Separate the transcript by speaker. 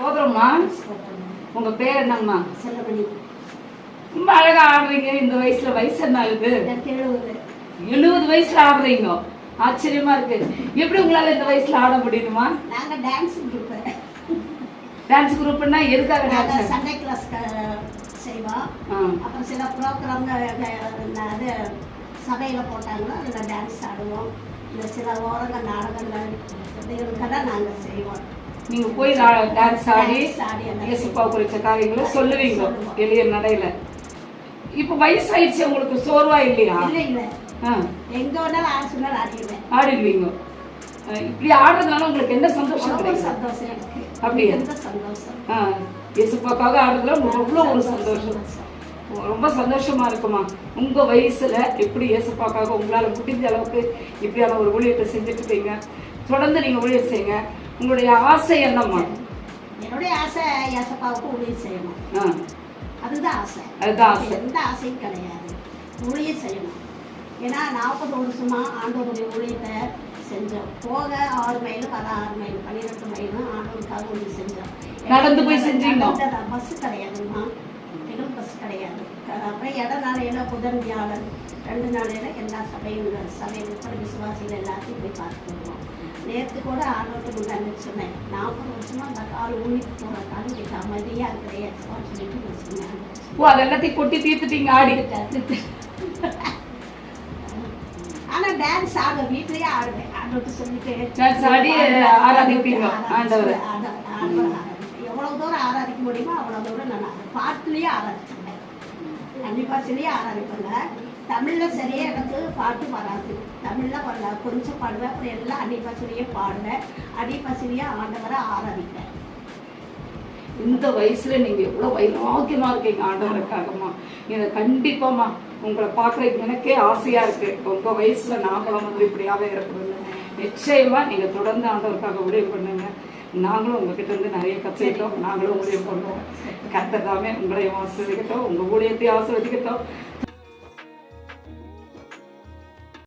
Speaker 1: சோதரம்மா, உங்க பேர் என்னங்கம்மா?
Speaker 2: செல்லமணி.
Speaker 1: ரொம்ப அழகா ஆடுறீங்க. இந்த வயசுல வயசு என்ன ஆகுது? 70 வயசுல ஆடுறீங்க. ஆச்சரியமா இருக்கு. எப்படி உங்களால இந்த வயசுல ஆட முடியுமா?
Speaker 2: நாங்க டான்ஸ் குரூப்.
Speaker 1: டான்ஸ் குரூப்னா எதுக்காக டான்ஸ்?
Speaker 2: சண்டே கிளாஸ் செய்வோம். அப்புறம் சில ப்ரோக்ராம் அது சபையில போட்டாங்களோ அதில் டான்ஸ் ஆடுவோம். இந்த சில ஓரங்கள் நாடகங்கள் இதுகளுக்கெல்லாம் நாங்கள் செய்வோம்.
Speaker 1: நீங்க போய் டான்ஸ் ஆடி இயேசுப்பா குறித்த காரியங்களை சொல்லுவீங்க எளிய நடையில. இப்ப வயசு ஆயிடுச்சு, உங்களுக்கு சோர்வா இல்லையா?
Speaker 2: இல்ல இல்ல, எங்க வேணாலும் ஆட சொன்னாலும் ஆடிடுவேன்.
Speaker 1: ஆடிடுவீங்க. இப்படி ஆடுறதுனால உங்களுக்கு என்ன சந்தோஷம்?
Speaker 2: சந்தோஷம் எனக்கு.
Speaker 1: அப்படியா?
Speaker 2: சந்தோஷம்.
Speaker 1: இயேசுப்பாக்காக ஆடுறதுல உங்களுக்கு அவ்வளவு ஒரு சந்தோஷம். ரொம்ப சந்தோஷமா இருக்குமா? உங்க வயசுல எப்படி இயேசுப்பாக்காக உங்களால முடிஞ்ச அளவுக்கு இப்படியான ஒரு ஊழியத்தை செஞ்சுட்டு இருக்கீங்க. தொடர்ந்து நீங்க ஊழியம் செய்யுங்க. உங்களுடைய ஆசை என்னம்மா?
Speaker 2: என்னுடைய ஆசை இயேசுப்பாவுக்கு ஊழியம் செய்யணும். அதுதான் ஆசை.
Speaker 1: அதுதான் ஆசை.
Speaker 2: எந்த ஆசையும் கிடையாது, ஊழியம் செய்யணும். ஏன்னா 40 வருஷமா ஆண்டவருடைய ஊழியத்தை செஞ்சோம். போக 6 மைல், வர 6 மைல், 12 மைலும் ஆண்டவருக்காக ஊழியம் செஞ்சோம்.
Speaker 1: நடந்து போய் செஞ்சீங்க.
Speaker 2: பஸ் கிடையாதுமா, எங்களுக்கு பஸ் கிடையாது. அப்புறம் இடநாளையில புதன் வியாழன் 2 நாளையில எல்லா சபையும் இருக்கிற விசுவாசிகள் எல்லாத்தையும் போய் பார்த்து வருவோம். நேற்று கூட ஆண்டவர்கிட்ட முன்னாடி சொன்னேன், 40 வருஷமா அந்த கால் ஊழிக்கு போகிற கால் இன்னைக்கு அமைதியா இருக்கிறேன் சொல்லிட்டு சொன்னேன்.
Speaker 1: ஓ, அது எல்லாத்தையும் கொட்டி தீர்த்துட்டீங்க ஆடி?
Speaker 2: ஆனா டான்ஸ் ஆட வீட்லயே ஆடுவேன். ஆண்டவர்கிட்ட சொல்லிட்டு
Speaker 1: டான்ஸ் ஆடி ஆராதிப்பீங்க ஆண்டவரை.
Speaker 2: எவ்வளவு தூரம் ஆராதிக்க முடியுமோ அவ்வளவு தூரம் நான் பாட்டுலயே ஆராதிச்சேன். அன்னிப்பாசிலேயே ஆராதிப்பேங்க. தமிழ்ல சரியா எனக்கு பாட்டு வராது. தமிழ்ல கொஞ்சம் பாடுவேன். அப்புறம் எல்லாம் அன்னிப்பாசிலேயே பாடுவேன். அன்னிப்பாசிலேயே ஆண்டவரை ஆராதிப்பேன்.
Speaker 1: இந்த வயசுல நீங்க எவ்வளவு வைராக்கியமா இருக்கீங்க ஆண்டவருக்காகமா. இதை கண்டிப்பாமா உங்களை பார்க்கறதுக்கு எனக்கே ஆசையா இருக்கு. உங்க வயசுல நாங்களும் வந்து இப்படியாவே இருக்கணும். நிச்சயமா நீங்க தொடர்ந்து ஆண்டவருக்காக ஊழியம் பண்ணுங்க. நாங்களும் உங்ககிட்ட இருந்து நிறைய கற்றுக்கிட்டோம். நாங்களும் ஊழியம் பண்ணுவோம். கர்த்தர் தாமே உங்களையும் ஆசீர்வதிக்கட்டும், உங்க ஊழியத்தையும் ஆசீர்வதிக்கட்டும்.